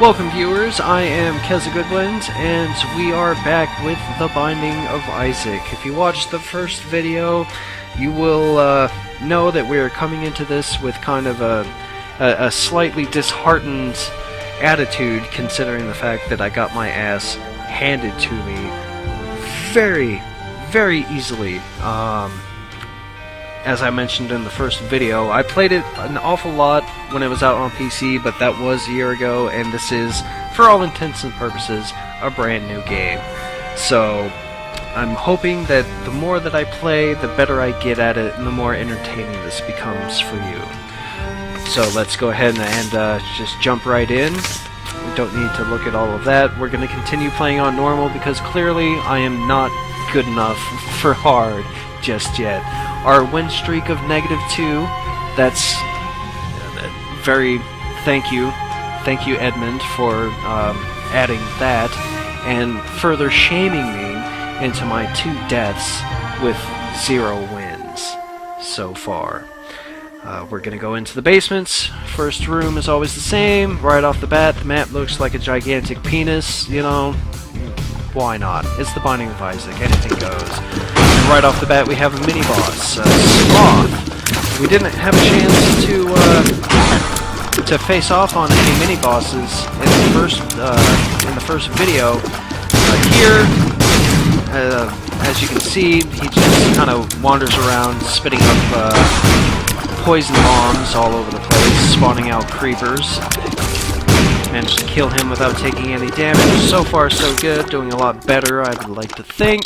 Welcome viewers, I am Keza and we are back with The Binding of Isaac. If you watched the first video, you will know that we are coming into this with kind of a slightly disheartened attitude, considering the fact that I got my ass handed to me very, very easily. As I mentioned in the first video, I played it an awful lot when it was out on PC, but that was a year ago, and this is, for all intents and purposes, a brand new game. So, I'm hoping that the more that I play, the better I get at it, and the more entertaining this becomes for you. So let's go ahead and just jump right in. We don't need to look at all of that. We're going to continue playing on normal, because clearly I am not good enough for hard just yet. Our win streak of -2, that's very thank you Edmund for adding that and further shaming me into my 2 deaths with 0 wins so far. We're gonna go into the basements. First room is always the same. Right off the bat, the map looks like a gigantic penis, you know. Why not? It's the Binding of Isaac, anything goes. And right off the bat we have a mini-boss, Sloth. We didn't have a chance to face off on any mini-bosses in the first video. Here, as you can see, he just kind of wanders around spitting up poison bombs all over the place, spawning out creepers. Managed to kill him without taking any damage. So far so good, doing a lot better, I would like to think.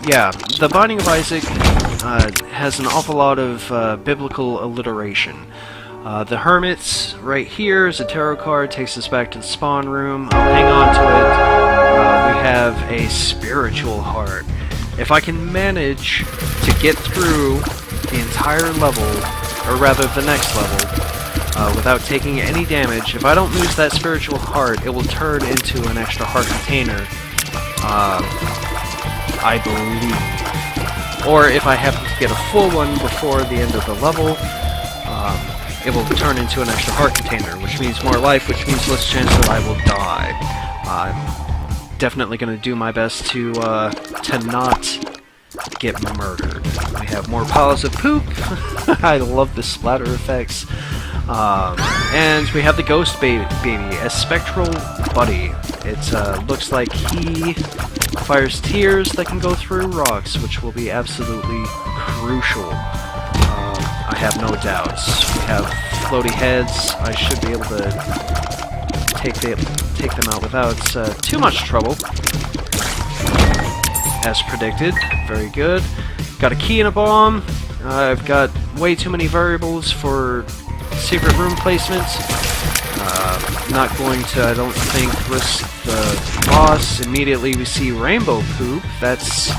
Yeah, The Binding of Isaac has an awful lot of biblical alliteration. The Hermits right here is a tarot card, takes us back to the spawn room. I'll hang on to it. We have a spiritual heart. If I can manage to get through the entire level, or rather the next level, without taking any damage, if I don't lose that spiritual heart, it will turn into an extra heart container, I believe. Or if I happen to get a full one before the end of the level, it will turn into an extra heart container, which means more life, which means less chance that I will die. I'm definitely going to do my best to not get murdered. We have more piles of poop. I love the splatter effects. And we have the Ghost Baby, a spectral buddy. It looks like he fires tears that can go through rocks, which will be absolutely crucial. I have no doubts. We have floaty heads. I should be able to take them out without too much trouble. As predicted. Very good. Got a key and a bomb. I've got way too many variables for secret room placements. Not going to, I don't think, risk the boss. Immediately we see rainbow poop. That's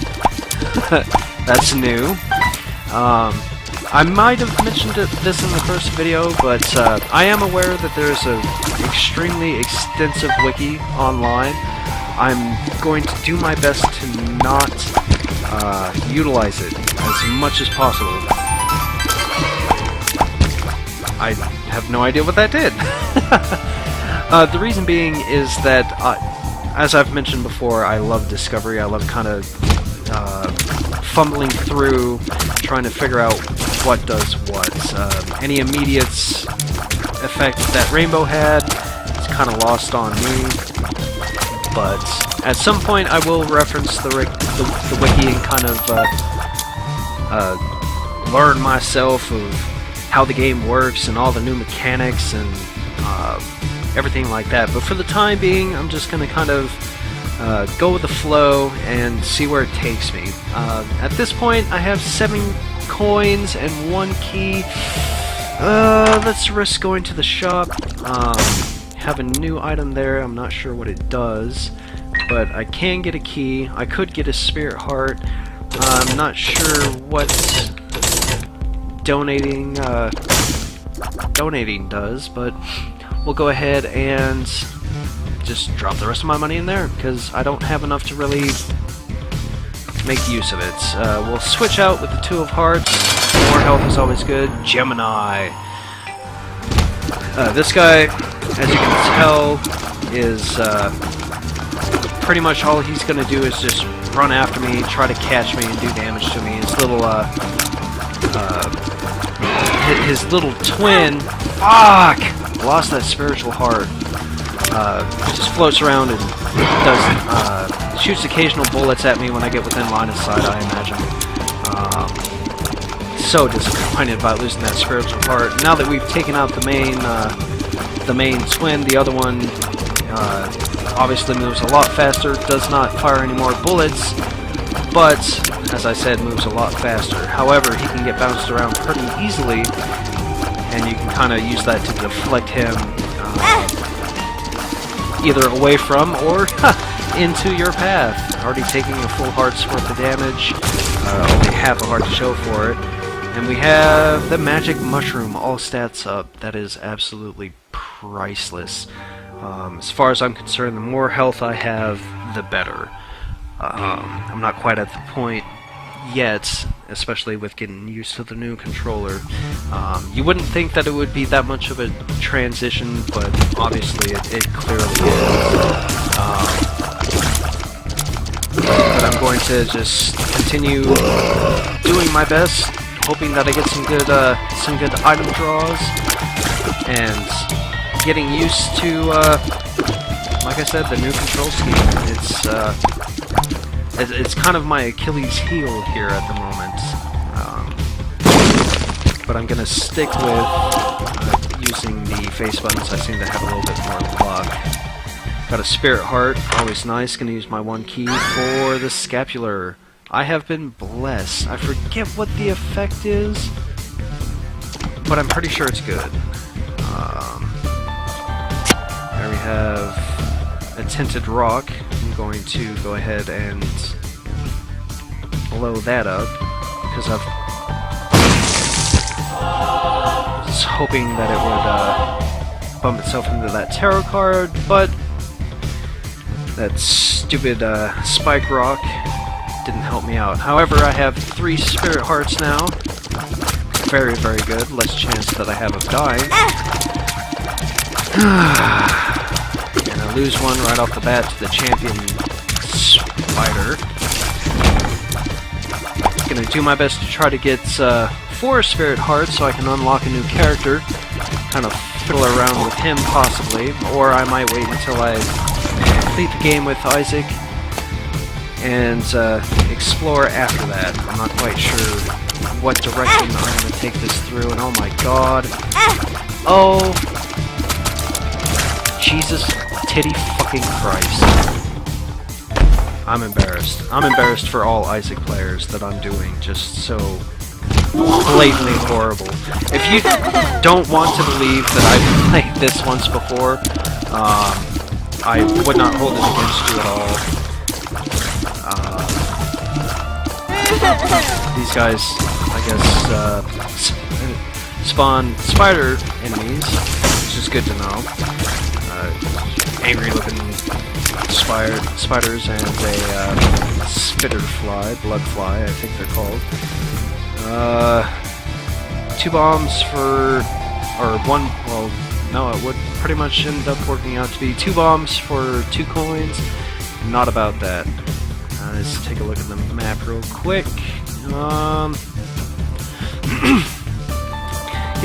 that's new. I might have mentioned this in the first video, but I am aware that there's an extremely extensive wiki online. I'm going to do my best to not utilize it as much as possible. I have no idea what that did. The reason being is that, as I've mentioned before, I love discovery. I love kind of fumbling through, trying to figure out what does what. Any immediate effect that Rainbow had is kind of lost on me. But at some point I will reference the wiki and kind of learn myself of how the game works and all the new mechanics and everything like that. But for the time being, I'm just going to kind of go with the flow and see where it takes me. At this point, I have 7 coins and 1 key. Let's risk going to the shop. Have a new item there. I'm not sure what it does, but I can get a key. I could get a spirit heart. I'm not sure what donating does, but we'll go ahead and just drop the rest of my money in there, because I don't have enough to really make use of it. We'll switch out with the 2 of hearts. More health is always good. Gemini. This guy, as you can tell, is pretty much all he's gonna do is just run after me, try to catch me, and do damage to me. His little twin, fuck! Lost that spiritual heart. Just floats around and does shoots occasional bullets at me when I get within line of sight, I imagine. So disappointed about losing that spiritual heart. Now that we've taken out the main twin, the other one obviously moves a lot faster, does not fire any more bullets, but, as I said, moves a lot faster. However, he can get bounced around pretty easily, and you can kind of use that to deflect him either away from or into your path. Already taking a full heart's worth of damage, only half a heart to show for it. And we have the magic mushroom, all stats up. That is absolutely priceless. As far as I'm concerned, the more health I have, the better. I'm not quite at the point yet, especially with getting used to the new controller. You wouldn't think that it would be that much of a transition, but obviously it clearly is. But I'm going to just continue doing my best, hoping that I get some good item draws, and getting used to, like I said, the new control scheme. It's kind of my Achilles heel here at the moment, but I'm gonna stick with using the face buttons. I seem to have a little bit more luck. Got a spirit heart, always nice. Gonna use my one key for the scapular. I have been blessed. I forget what the effect is, but I'm pretty sure it's good. There we have a tinted rock. I'm going to go ahead and blow that up, because I was hoping that it would bump itself into that tarot card, but that stupid spike rock didn't help me out. However, I have 3 spirit hearts now. Very, very good. Less chance that I have of dying. And I lose one right off the bat to the champion spider. Gonna do my best to try to get 4 spirit hearts so I can unlock a new character. Kind of fiddle around with him possibly, or I might wait until I complete the game with Isaac and explore after that. I'm not quite sure what direction I'm going to take this through, and oh my god. Oh! Jesus titty fucking Christ. I'm embarrassed. I'm embarrassed for all Isaac players that I'm doing just so blatantly horrible. If you don't want to believe that I've played this once before, I would not hold it against you at all. These guys, I guess, spawn spider enemies, which is good to know. Angry-looking spiders and a spitter fly, blood fly, I think they're called. 2 bombs for, or 1, well, no, it would pretty much end up working out to be 2 bombs for 2 coins. Not about that. Let's take a look at the map real quick. You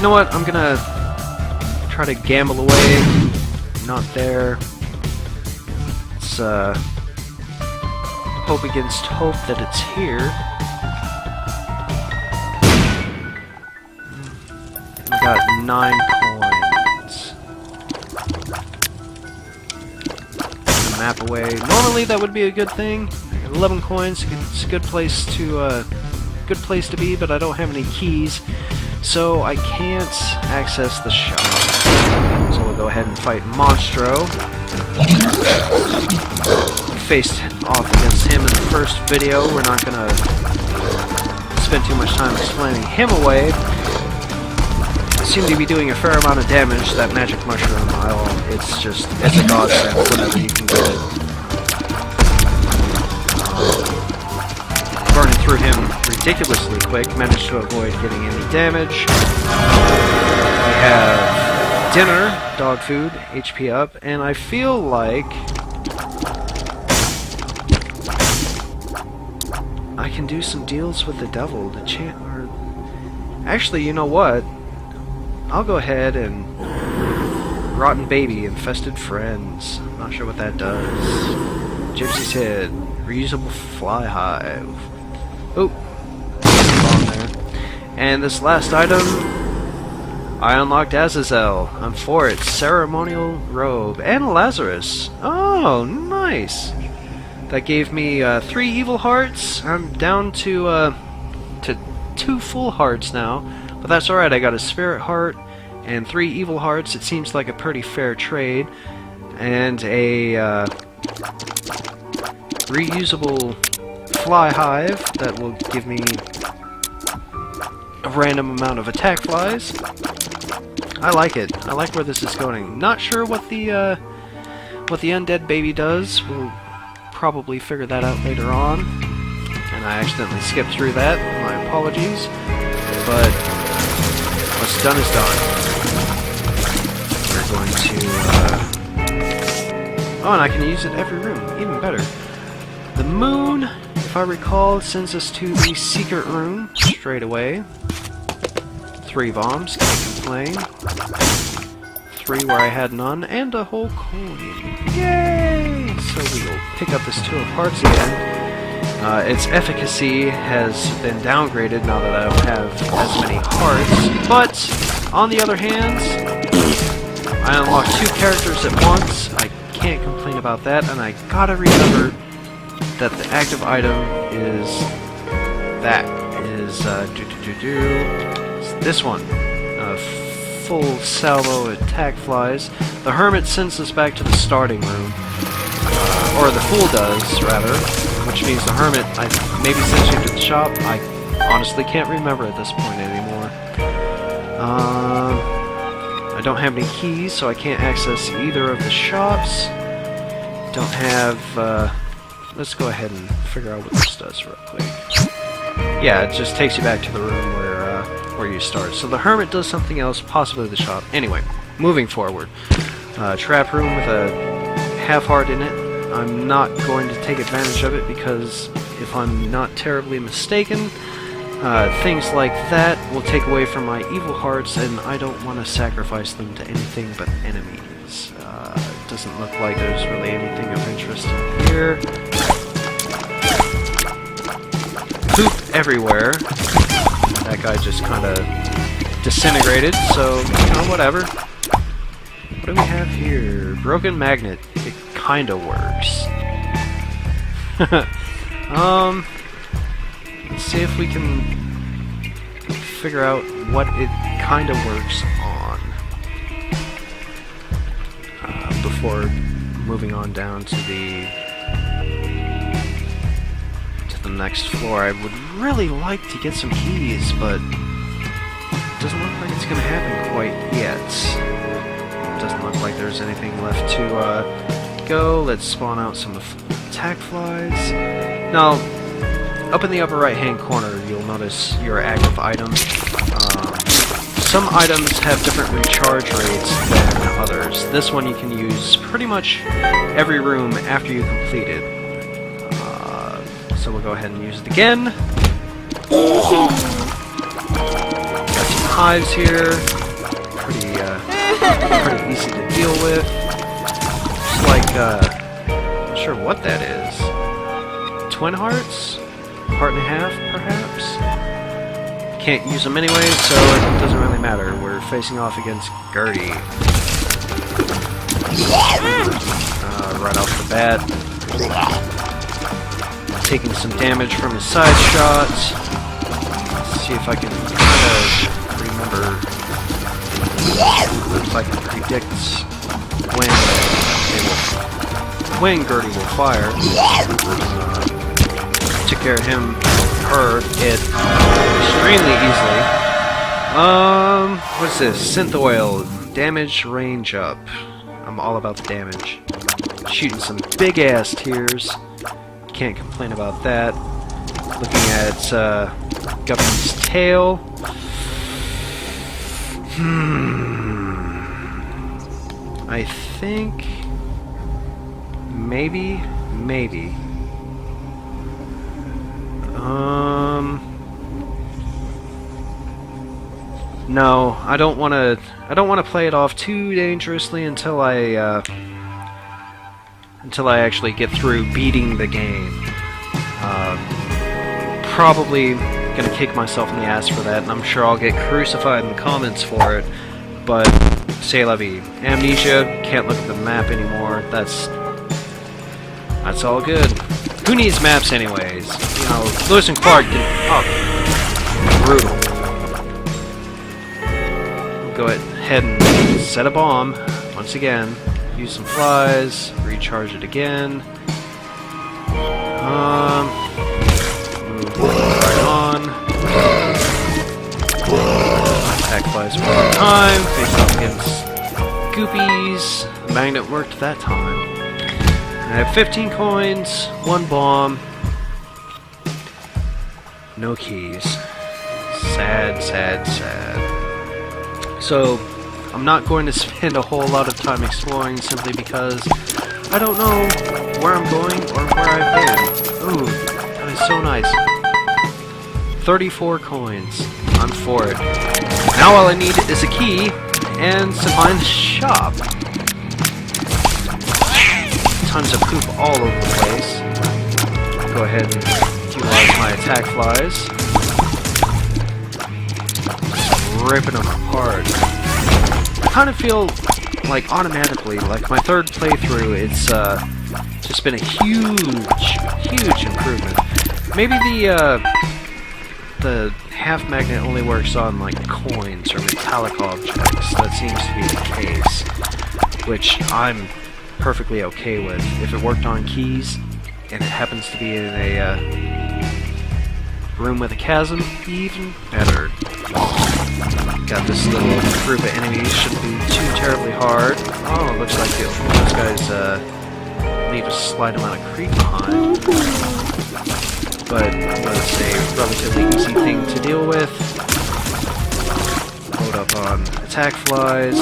know what? I'm gonna try to gamble away. Not there. Let's hope against hope that it's here. We got 9 coins. Map away. Normally that would be a good thing. 11 coins. It's a good place to be, but I don't have any keys, so I can't access the shop. So we'll go ahead and fight Monstro. Faced off against him in the first video. We're not gonna spend too much time explaining him away. Seem to be doing a fair amount of damage. That magic mushroom, it's a godsend whenever you can get it. Burning through him ridiculously quick, managed to avoid getting any damage. We have dinner, dog food, HP up, and I feel like I can do some deals with the devil to chant. Or actually, you know what? I'll go ahead and rotten baby, infested friends. Not sure what that does. Gypsy's head, reusable fly hive. Oh, bomb there. And this last item, I unlocked Azazel. I'm for it. Ceremonial robe and Lazarus. Oh, nice. That gave me 3 evil hearts. I'm down to 2 full hearts now, but that's alright. I got a spirit heart and 3 evil hearts. It seems like a pretty fair trade. And a reusable fly hive that will give me a random amount of attack flies. I like it. I like where this is going. Not sure what the undead baby does. We'll probably figure that out later on. And I accidentally skipped through that. My apologies. But what's done is done. We're going to... Oh, and I can use it every room. Even better. The moon, if I recall, sends us to the secret room straight away. 3 bombs, can't complain. 3 where I had none, and a whole coin. Yay! So we'll pick up this 2 of hearts again. Its efficacy has been downgraded now that I don't have as many hearts. But, on the other hand, I unlocked 2 characters at once. I can't complain about that, and I gotta remember that the active item is this one. Full salvo attack flies. The hermit sends us back to the starting room. Or the fool does, rather. Which means the hermit maybe sends you to the shop. I honestly can't remember at this point anymore. I don't have any keys, so I can't access either of the shops. Don't have... let's go ahead and figure out what this does real quick. Yeah, it just takes you back to the room where you start. So the hermit does something else, possibly the shop. Anyway, moving forward. Trap room with a half heart in it. I'm not going to take advantage of it because if I'm not terribly mistaken, things like that will take away from my evil hearts, and I don't want to sacrifice them to anything but enemies. It doesn't look like there's really anything of interest in here. Poop everywhere. That guy just kind of disintegrated, so, you know, whatever. What do we have here? Broken magnet. It kind of works. Let's see if we can figure out what it kind of works on before moving on down to the next floor. I would really like to get some keys, but it doesn't look like it's going to happen quite yet. It doesn't look like there's anything left to go. Let's spawn out some attack flies. Now, up in the upper right hand corner, you'll notice your active items. Some items have different recharge rates than others. This one you can use pretty much every room after you complete it. So we'll go ahead and use it again. Got some hives here. Pretty easy to deal with. Just like, not sure what that is. Twin hearts? Heart and a half, perhaps? Can't use them anyway, so it doesn't really matter. We're facing off against Gertie. Right off the bat. Taking some damage from his side shots. Let's see if I can remember if I can predict when Gertie will fire. Took care of it extremely easily. What's this? Synth oil. Damage range up. I'm all about the damage. Shooting some big ass tears. Can't complain about that. Looking at Guppy's tail. I think maybe. No, I don't want to play it off too dangerously until I actually get through beating the game. Probably gonna kick myself in the ass for that, and I'm sure I'll get crucified in the comments for it. But c'est la vie. Amnesia, can't look at the map anymore. That's all good. Who needs maps anyways? You know, Lewis and Clark can... Oh, brutal. Go ahead and set a bomb once again. Use some flies. Recharge it again. Move right on. Attack flies one more time. Face off against goopies. The magnet worked that time. I have 15 coins, 1 bomb, no keys. Sad, sad, sad. So, I'm not going to spend a whole lot of time exploring simply because I don't know where I'm going or where I've been. Ooh, that is so nice. 34 coins. I'm for it. Now all I need is a key and to find the shop. Tons of poop all over the place. Go ahead and utilize my attack flies. Just ripping them apart. I kind of feel like automatically, like my third playthrough, it's just been a huge improvement. Maybe the half magnet only works on like coins or metallic objects. That seems to be the case, which I'm perfectly okay with. If it worked on keys and it happens to be in a room with a chasm, even better. Got this little group of enemies, shouldn't be too terribly hard. Oh, looks like those guys leave a slight amount of creep behind. But that's a relatively easy thing to deal with. Load up on attack flies.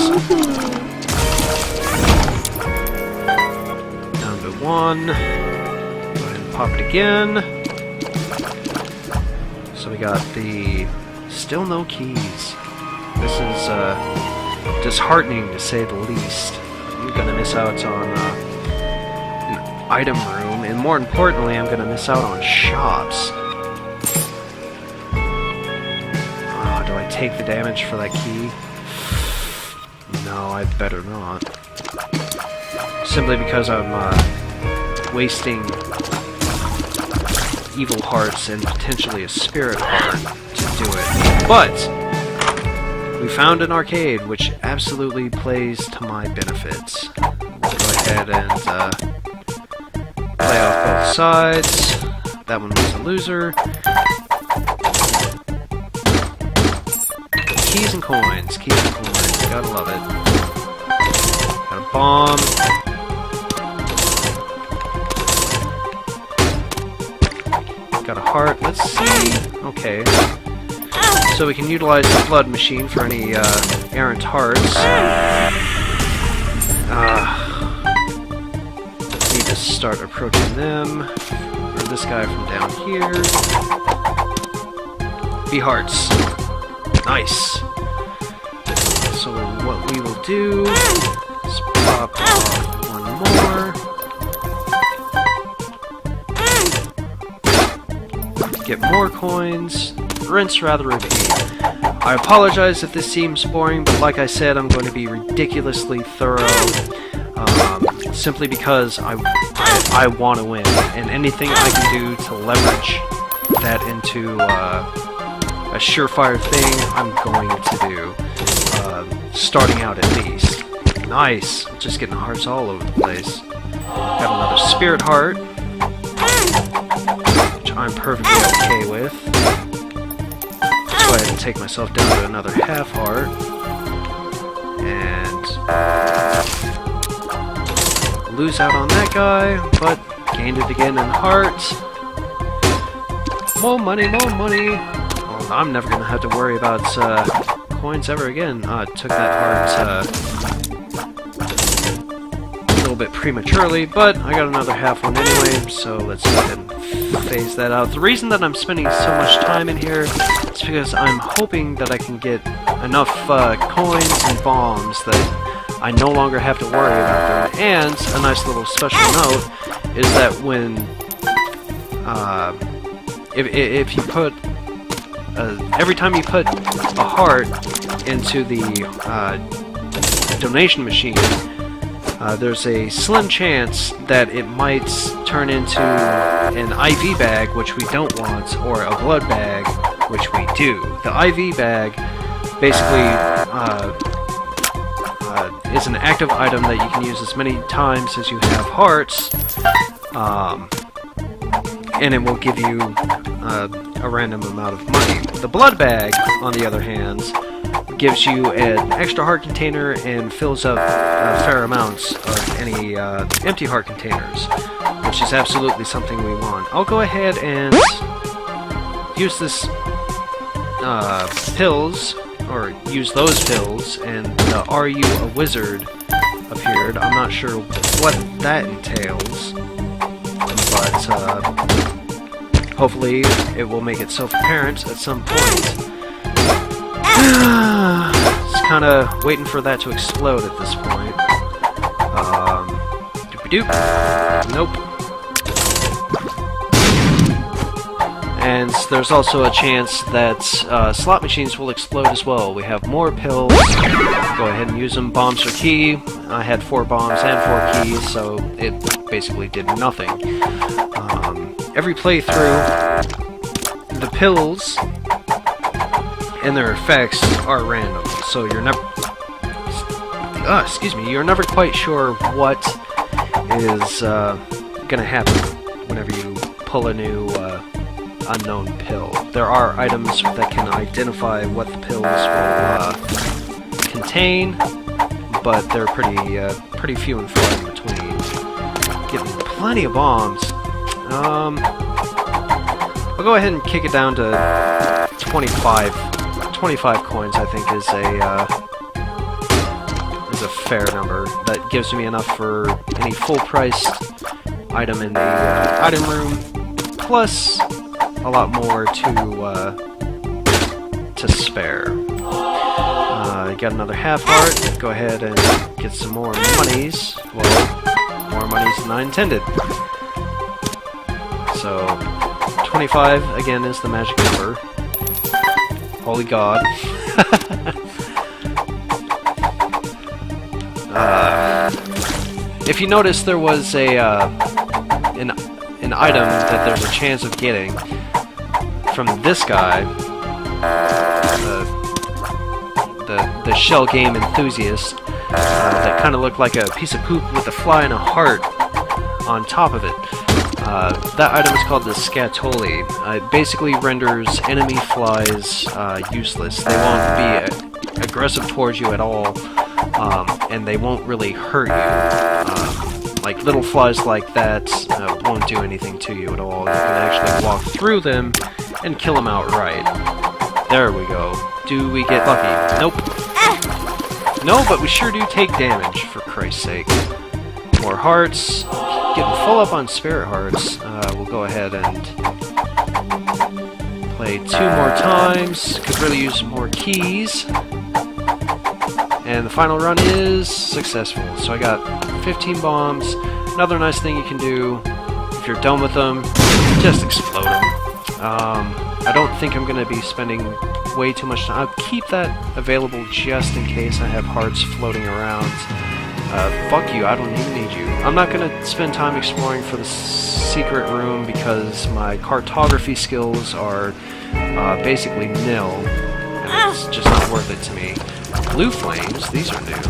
Down to 1. Go ahead and pop it again. So we got the... Still no keys. This is disheartening to say the least. I'm gonna miss out on an item room, and more importantly, I'm gonna miss out on shops. Do I take the damage for that key? No, I better not. Simply because I'm wasting evil hearts and potentially a spirit heart to do it. But we found an arcade which absolutely plays to my benefits. We'll go ahead and play off both sides. That one was a loser. Keys and coins. Keys and coins. Gotta love it. Got a bomb. Got a heart. Let's see. Okay. So we can utilize the blood machine for any errant hearts. Need to start approaching them. Or this guy from down here. Be hearts. Nice. So what we will do is pop off one more. Get more coins. Rinse, rather repeat. I apologize if this seems boring, but like I said, I'm going to be ridiculously thorough, simply because I want to win, and anything I can do to leverage that into a surefire thing, I'm going to do, starting out at least. Nice! Just getting hearts all over the place. Got another spirit heart, which I'm perfectly okay with. Go ahead and take myself down to another half heart, and lose out on that guy, but gained it again in heart. More money, more money. Well, I'm never gonna have to worry about coins ever again. Took that heart prematurely, but I got another half one anyway, so let's go ahead and phase that out. The reason that I'm spending so much time in here is because I'm hoping that I can get enough coins and bombs that I no longer have to worry about them. And a nice little special note is that when if you put every time you put a heart into the donation machine, there's a slim chance that it might turn into an IV bag, which we don't want, or a blood bag, which we do. The IV bag basically is an active item that you can use as many times as you have hearts, and it will give you a random amount of money. The blood bag, on the other hand, gives you an extra heart container and fills up fair amounts of any empty heart containers, which is absolutely something we want. I'll go ahead and use this pills, or use those pills, and the Are You a Wizard appeared. I'm not sure what that entails, but hopefully it will make itself apparent at some point. Just kind of waiting for that to explode at this point. Doop-a-doop. Nope. And there's also a chance that slot machines will explode as well. We have more pills. Go ahead and use them. Bombs are key. I had 4 bombs and 4 keys, so it basically did nothing. Every playthrough, the pills and their effects are random, so you're never you're never quite sure what is gonna happen whenever you pull a new unknown pill. There are items that can identify what the pills will contain, but they're pretty few and far in between. Getting plenty of bombs. I'll go ahead and kick it down to 25 coins, I think, is a fair number. That gives me enough for any full-priced item in the item room, plus a lot more to spare. Got another half heart. Go ahead and get some more monies. Well, more monies than I intended. So 25 again is the magic number. Holy God. If you notice, there was an item that there's a chance of getting from this guy, the shell game enthusiast, that kind of looked like a piece of poop with a fly and a heart on top of it. That item is called the Scatoli. It basically renders enemy flies useless. They won't be aggressive towards you at all, and they won't really hurt you. Like little flies like that won't do anything to you at all. You can actually walk through them and kill them outright. There we go. Do we get lucky? Nope. No, but we sure do take damage, for Christ's sake. More hearts. Getting full up on spirit hearts. We'll go ahead and play 2 more times. Could really use some more keys. And the final run is successful. So I got 15 bombs. Another nice thing you can do, if you're done with them, just explode them. I don't think I'm going to be spending way too much time. I'll keep that available just in case I have hearts floating around. Fuck you, I don't even need you. I'm not going to spend time exploring for the secret room because my cartography skills are basically nil, and it's just not worth it to me. Blue flames, these are new.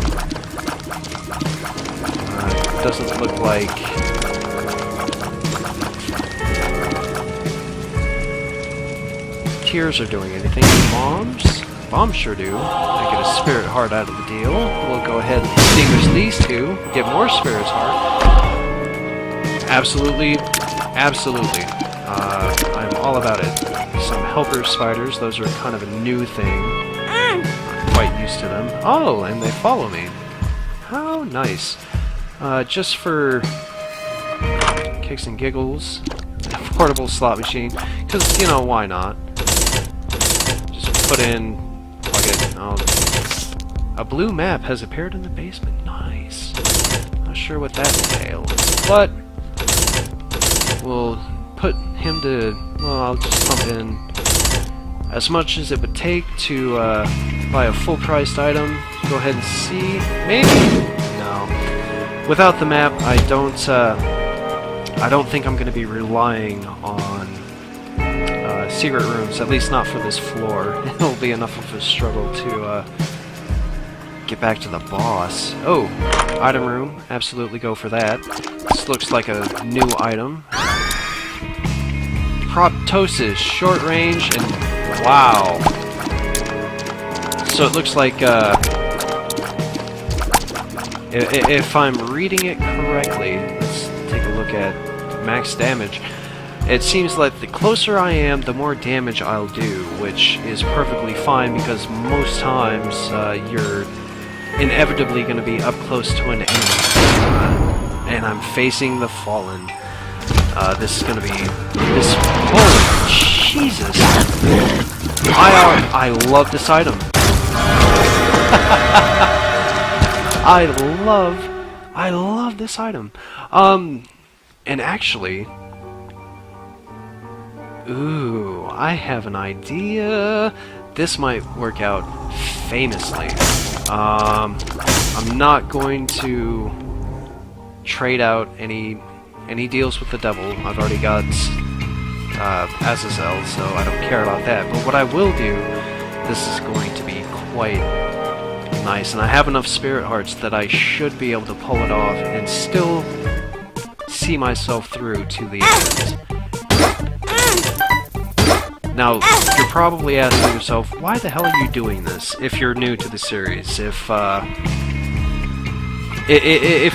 Doesn't look like... tears are doing anything. Bombs? Bombs sure do. I get a spirit heart out of the deal. We'll go ahead and extinguish these 2. Get more spirit's heart. Absolutely. Absolutely. I'm all about it. Some helper spiders. Those are kind of a new thing. I'm quite used to them. Oh, and they follow me. How nice. just for kicks and giggles, a portable slot machine, because, you know, why not? Just put in, plug it, a blue map has appeared in the basement. Nice. Not sure what that entails, but we'll put him to, well, I'll just pump in as much as it would take to buy a full-priced item. Go ahead and see. Maybe? No. Without the map, I don't think I'm going to be relying on secret rooms, at least not for this floor. It'll be enough of a struggle to get back to the boss. Oh, item room. Absolutely go for that. This looks like a new item. Proptosis, short range, and wow. So it looks like, if I'm reading it correctly, let's take a look at max damage. It seems like the closer I am, the more damage I'll do, which is perfectly fine because most times you're inevitably going to be up close to an enemy. And I'm facing the Fallen. This is going to be... Holy Jesus! I love this item. I love this item. And actually... Ooh, I have an idea. This might work out famously. I'm not going to trade out any deals with the devil. I've already got Azazel, so I don't care about that. But what I will do, this is going to be quite nice, and I have enough spirit hearts that I should be able to pull it off and still see myself through to the end. Now, you're probably asking yourself, why the hell are you doing this if you're new to the series? If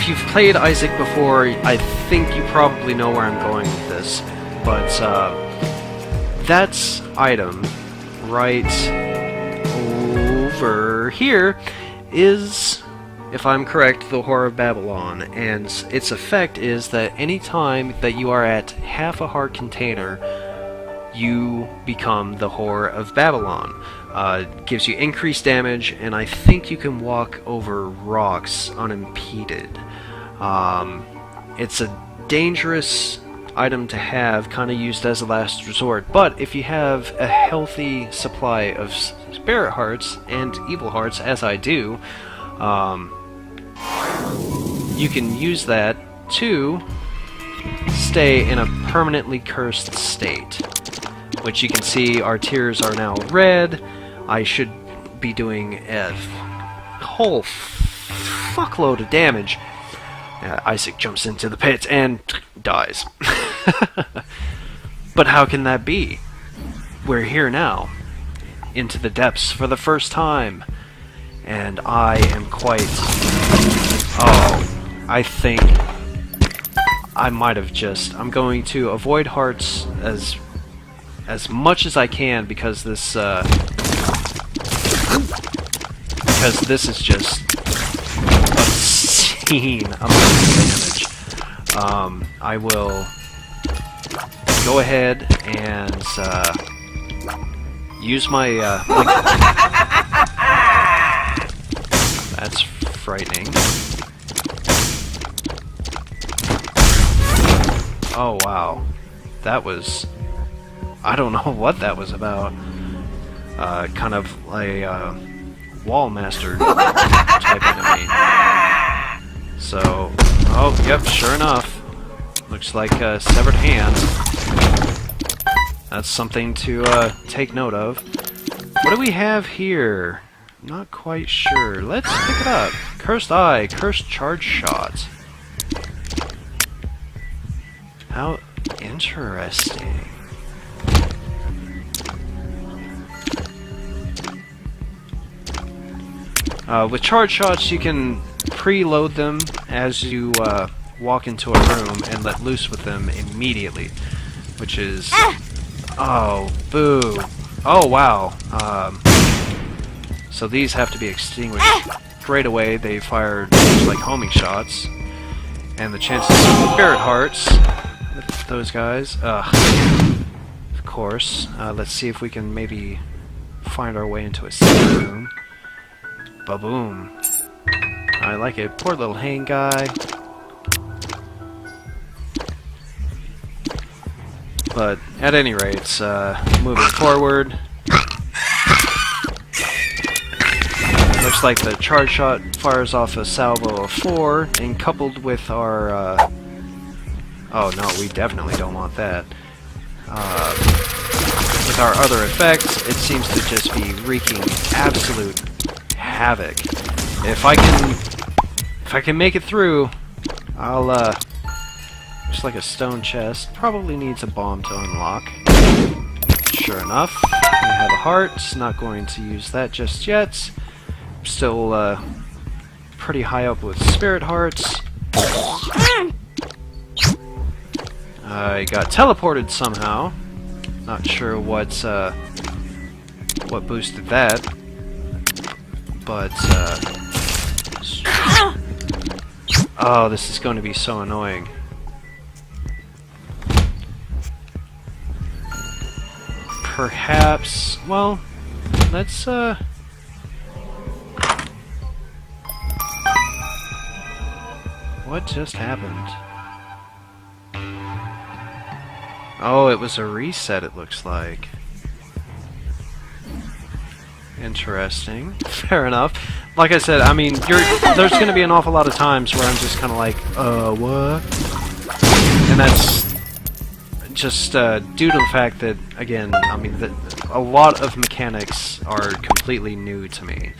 you've played Isaac before, I think you probably know where I'm going with this. But, that's item right over here is, if I'm correct, the Whore of Babylon. And its effect is that any time that you are at half a heart container, you become the Whore of Babylon. Gives you increased damage, and I think you can walk over rocks unimpeded. It's a dangerous item to have, kind of used as a last resort, but if you have a healthy supply of spirit hearts and evil hearts, as I do, you can use that to stay in a permanently cursed state. Which you can see our tiers are now red. I should be doing a whole fuckload of damage. Isaac jumps into the pit and dies. But how can that be? We're here now, into the depths for the first time, and I am quite... Oh, I think I might have just... I'm going to avoid hearts as much as I can because this is just obscene amount of damage. I will go ahead and use my that's frightening. Oh wow, that was... I don't know what that was about. Kind of a wall master type enemy. So, oh, yep, sure enough. Looks like a severed hand. That's something to take note of. What do we have here? Not quite sure. Let's pick it up. Cursed Eye, Cursed Charge Shot. How interesting. With charge shots, you can preload them as you walk into a room and let loose with them immediately, which is... Oh, boo. Oh, wow. So these have to be extinguished right away. They fire like homing shots. And the chances of spirit hearts with those guys. Of course. Let's see if we can maybe find our way into a secret room. Ba-boom. I like it. Poor little hang guy. But at any rate, moving forward. Looks like the charge shot fires off a salvo of 4, and coupled with our... oh no, we definitely don't want that. With our other effects, it seems to just be wreaking absolute havoc. If I can make it through, I'll looks like a stone chest. Probably needs a bomb to unlock. Sure enough, we have a heart. Not going to use that just yet. Still pretty high up with spirit hearts. I got teleported somehow. Not sure what boosted that, but oh, this is going to be so annoying. Perhaps, well, let's what just happened? Oh, it was a reset, it looks like. Interesting. Fair enough. Like I said, I mean, there's going to be an awful lot of times where I'm just kind of like, what? And that's just due to the fact that, again, I mean, a lot of mechanics are completely new to me.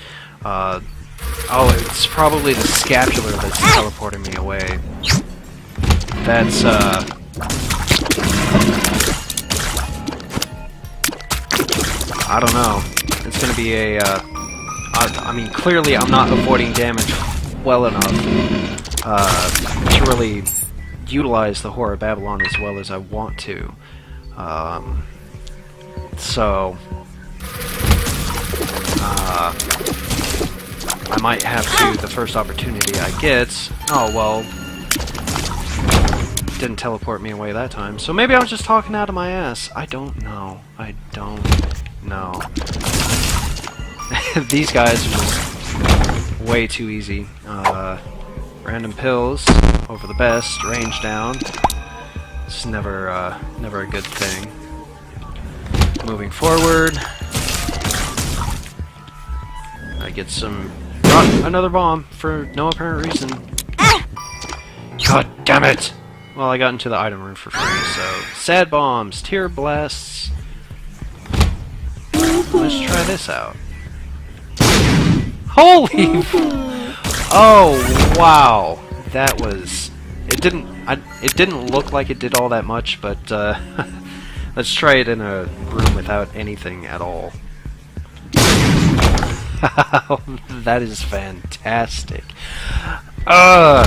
Oh, it's probably the scapular that's teleporting me away. That's, I don't know. It's gonna be a, I mean, clearly I'm not avoiding damage well enough to really utilize the Whore of Babylon as well as I want to. So, I might have to, the first opportunity I get. Oh, well, didn't teleport me away that time. So maybe I was just talking out of my ass. I don't know. I don't know. These guys are just way too easy. Random pills, over the best, range down. It's never, never a good thing. Moving forward. I get some... another bomb for no apparent reason. God damn it! Well, I got into the item room for free, so... Sad bombs, tear blasts... Let's try this out. Holy! Oh, wow! That was... It didn't look like it did all that much, but, let's try it in a room without anything at all. That is fantastic. Oh,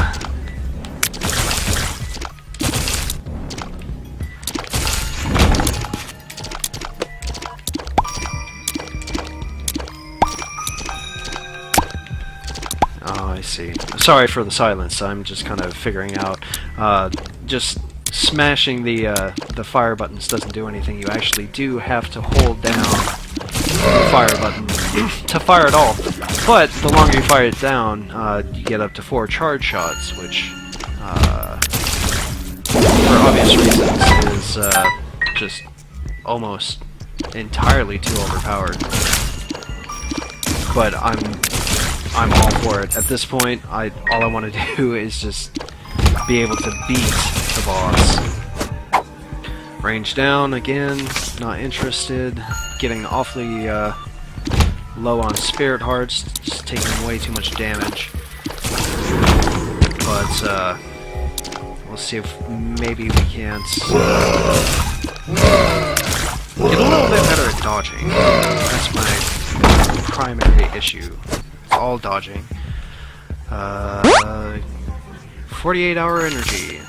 I see. Sorry for the silence. I'm just kind of figuring out. Just smashing the fire buttons doesn't do anything. You actually do have to hold down the fire button to fire it all. But the longer you fire it down, you get up to 4 charge shots, which, for obvious reasons, is just almost entirely too overpowered. But I'm all for it. At this point, all I want to do is just be able to beat the boss. Range down again, not interested. Getting awfully low on spirit hearts, just taking way too much damage. But we'll see if maybe we can't get a little bit better at dodging. That's my primary issue. All dodging. 48-hour energy.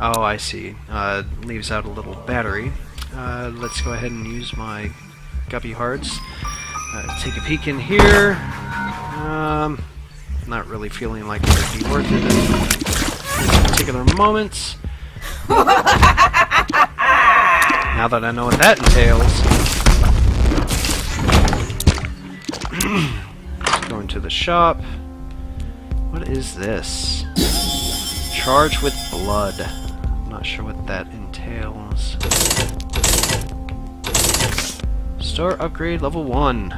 Oh, I see. Leaves out a little battery. Let's go ahead and use my guppy hearts. Take a peek in here. not really feeling like it would be worth it in this particular moment. Now that I know what that entails. Going to the shop. What is this? Charge with blood. I'm not sure what that entails. Store upgrade level 1.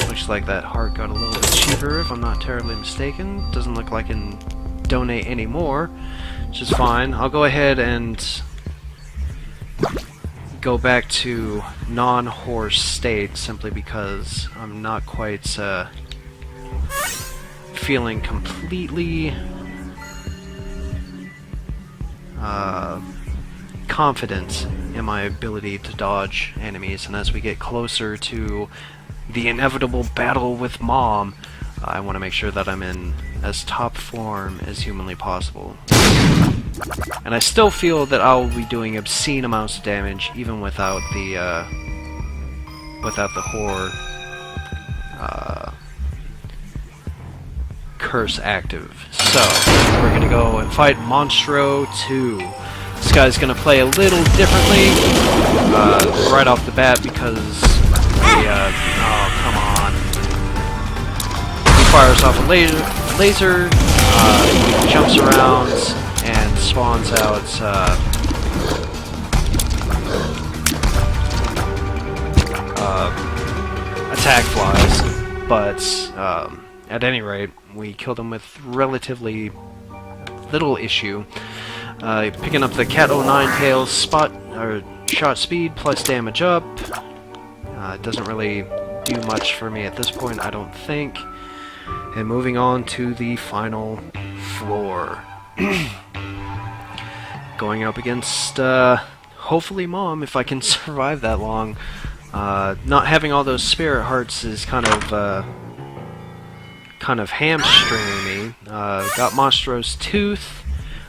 Looks like that heart got a little bit cheaper if I'm not terribly mistaken. Doesn't look like I can donate any more, which is fine. I'll go ahead and go back to non-horse state simply because I'm not quite feeling completely confident in my ability to dodge enemies, and as we get closer to the inevitable battle with Mom, I want to make sure that I'm in as top form as humanly possible. And I still feel that I'll be doing obscene amounts of damage even without the horror curse active. So we're gonna go and fight Monstro 2. This guy's gonna play a little differently right off the bat because oh come on, he fires off a laser, jumps around and spawns out attack flies, but at any rate, we killed him with relatively little issue. Picking up the Cat 09 tails, shot speed plus damage up. It doesn't really do much for me at this point, I don't think. And moving on to the final floor. Going up against, hopefully Mom, if I can survive that long. Not having all those spirit hearts is kind of hamstringing me. Got Monstro's Tooth.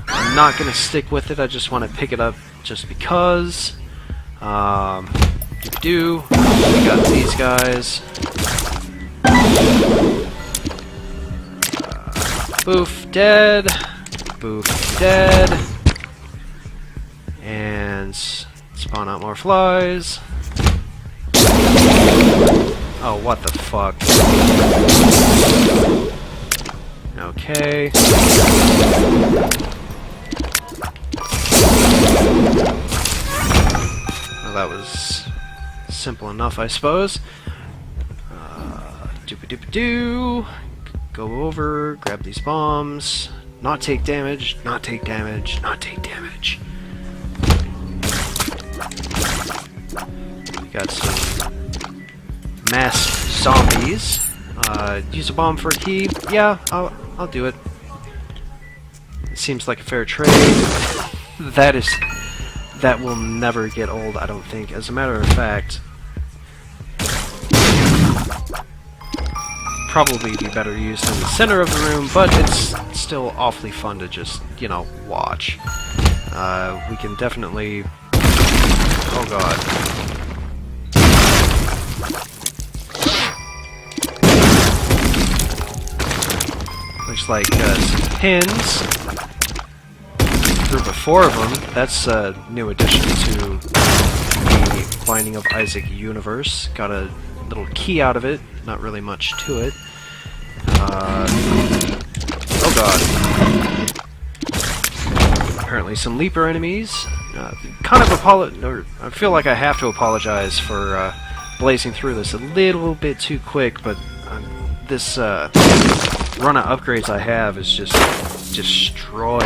I'm not going to stick with it, I just want to pick it up just because. We got these guys. Boof, dead. Boof, dead. And spawn out more flies. Oh, what the fuck. Okay. Well, that was simple enough, I suppose. Doop-a-doop-a-doo. Go over, grab these bombs. Not take damage, not take damage, not take damage. We got some masked zombies. Use a bomb for a key. Yeah, I'll do it. It seems like a fair trade. That will never get old, I don't think. As a matter of fact, probably be better used in the center of the room, but it's still awfully fun to just, you know, watch. We can definitely... Oh god. Looks like some pins. Group of 4 of them. That's a new addition to the Binding of Isaac universe. Got a little key out of it. Not really much to it. Oh god. Apparently some Leaper enemies. I feel like I have to apologize for blazing through this a little bit too quick, but this run of upgrades I have is just destroying,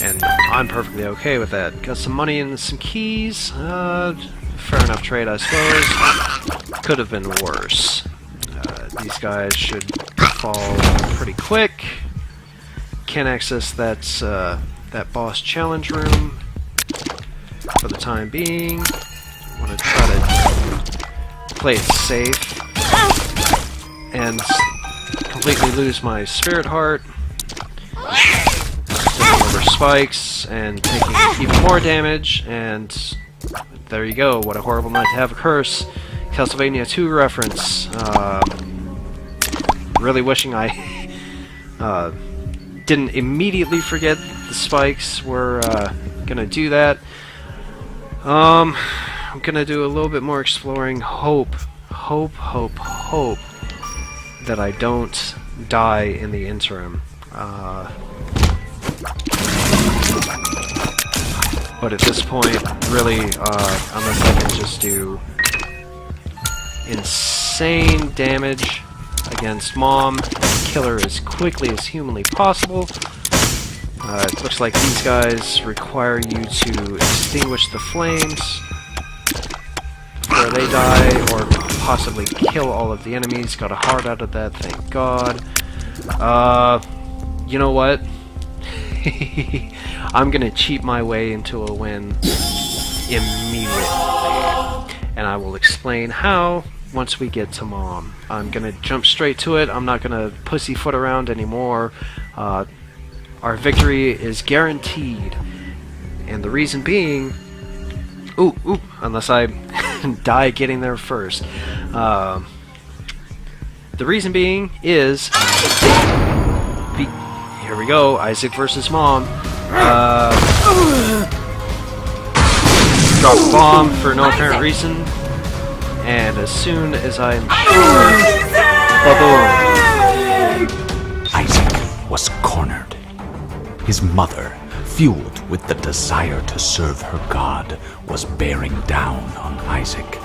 and I'm perfectly okay with that. Got some money and some keys. Fair enough trade, I suppose. Could have been worse. These guys should fall pretty quick. Can't access that boss challenge room for the time being. Want to try to play it safe and completely lose my spirit heart. Stepping over spikes and taking even more damage, and there you go. What a horrible night to have a curse. Castlevania 2 reference. really wishing I didn't immediately forget the spikes were gonna do that. I'm gonna do a little bit more exploring. Hope that I don't die in the interim. But at this point, really, unless I can just do insane damage against Mom, kill her as quickly as humanly possible. It looks like these guys require you to extinguish the flames before they die, or possibly kill all of the enemies. Got a heart out of that, thank God. You know what? I'm gonna cheat my way into a win immediately, and I will explain how once we get to Mom. I'm gonna jump straight to it. I'm not gonna pussyfoot around anymore. Our victory is guaranteed, and the reason being, unless I die getting there first. The reason being is, here we go, Isaac versus Mom. Drop a bomb for no apparent reason, and as soon as I'm sure, ba-boom. Isaac was cornered. His mother, fueled with the desire to serve her God, was bearing down on Isaac.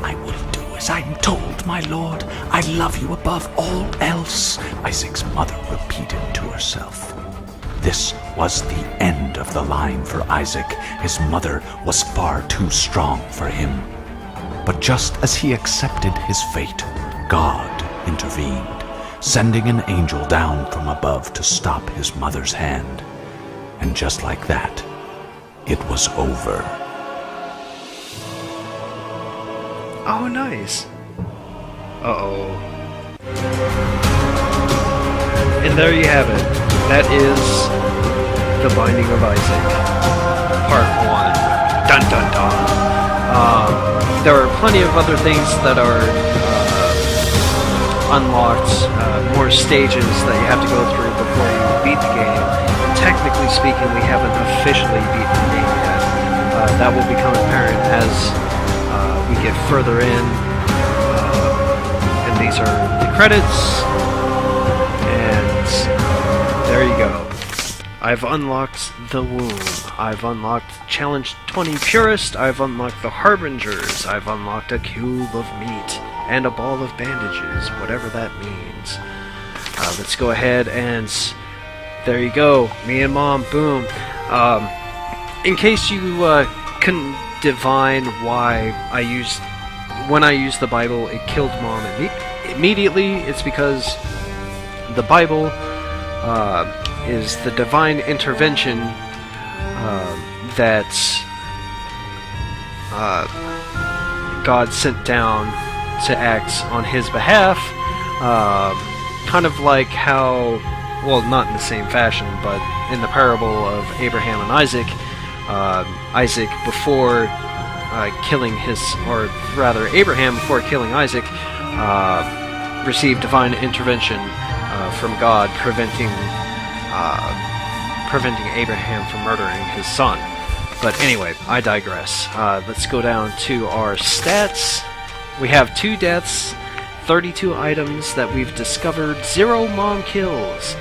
"I will do as I am told, my lord. I love you above all else," Isaac's mother repeated to herself. This was the end of the line for Isaac. His mother was far too strong for him. But just as he accepted his fate, God intervened, sending an angel down from above to stop his mother's hand. And just like that, it was over. Oh, nice. Uh-oh. And there you have it. That is The Binding of Isaac, Part 1. Dun dun dun. There are plenty of other things that are unlocked, more stages that you have to go through before you beat the game. Technically speaking, we haven't officially beaten the game yet. That will become apparent as we get further in. And these are the credits. And there you go. I've unlocked the Womb. I've unlocked Challenge 20 Purist. I've unlocked the Harbingers. I've unlocked a cube of meat and a ball of bandages, whatever that means. Let's go ahead and there you go. Me and Mom, boom. In case you couldn't divine why when I used the Bible, it killed Mom immediately. It's because the Bible is the divine intervention that God sent down to act on his behalf, kind of like how, well, not in the same fashion, but in the parable of Abraham and Isaac, Isaac before killing Abraham before killing Isaac, received divine intervention from God, preventing Abraham from murdering his son. But anyway, I digress. Let's go down to our stats. We have 2 deaths, 32 items that we've discovered, 0 Mom kills.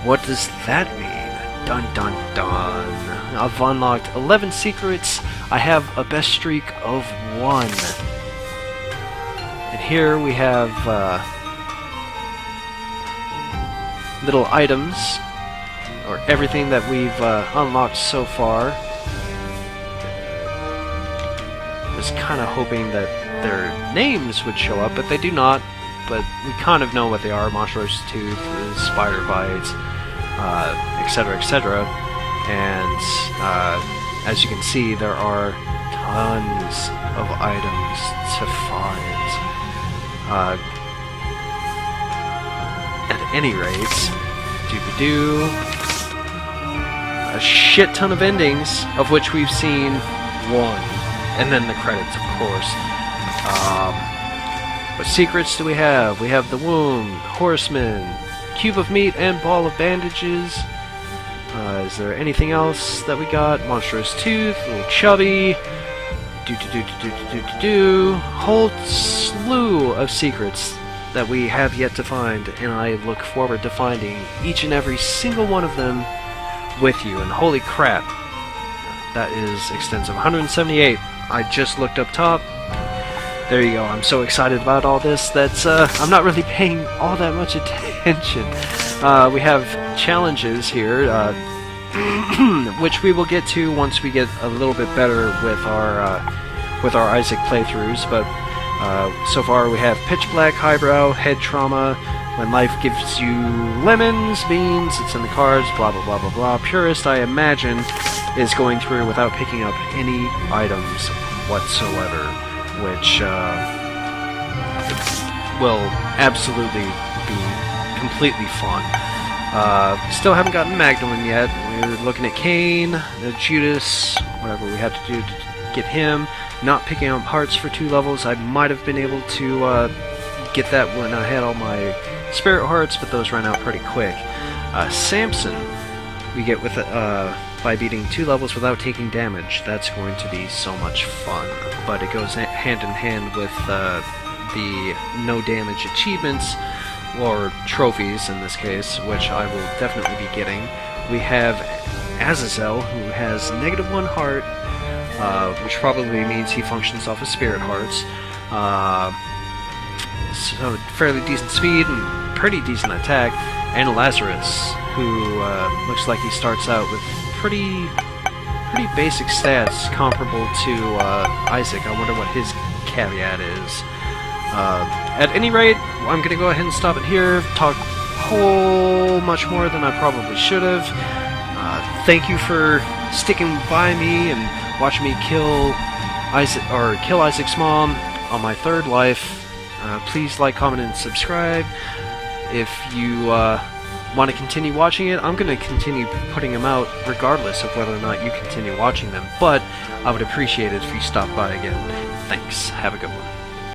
What does that mean? Dun dun dun. I've unlocked 11 secrets. I have a best streak of 1. And here we have little items, or everything that we've unlocked so far. I was kind of hoping that their names would show up, but they do not. But we kind of know what they are: monstrous tooth, spider bites, etc., etc. And as you can see, there are tons of items to find. At any rate, a shit ton of endings, of which we've seen 1, and then the credits, of course. What secrets do we have? We have the womb, horseman, cube of meat, and ball of bandages. Is there anything else that we got? Monstrous tooth, little chubby. Whole slew of secrets that we have yet to find, and I look forward to finding each and every single one of them with you. And holy crap, that is extensive. 178. I just looked up top. There you go. I'm so excited about all this that I'm not really paying all that much attention. We have challenges here, which we will get to once we get a little bit better with our Isaac playthroughs. But so far we have pitch black, highbrow, head trauma. When life gives you lemons, beans, it's in the cards. Blah blah blah blah blah. Purist, I imagine, is going through without picking up any items whatsoever, which will absolutely be completely fun. Still haven't gotten Magdalene yet. We're looking at Cain, Judas, whatever we have to do to get him. Not picking up hearts for 2 levels. I might have been able to get that when I had all my spirit hearts, but those ran out pretty quick. Samson, we get with by beating 2 levels without taking damage. That's going to be so much fun, but it goes hand in hand with the no damage achievements, or trophies in this case, which I will definitely be getting. We have Azazel, who has -1 heart, which probably means he functions off of spirit hearts. So fairly decent speed and pretty decent attack. And Lazarus, who looks like he starts out with pretty basic stats comparable to Isaac. I wonder what his caveat is. At any rate, I'm going to go ahead and stop it here. Talk whole much more than I probably should have. Thank you for sticking by me and watching me kill Isaac's mom on my 3rd life. Please like, comment, and subscribe. If you want to continue watching it, I'm going to continue putting them out regardless of whether or not you continue watching them. But I would appreciate it if you stopped by again. Thanks. Have a good one.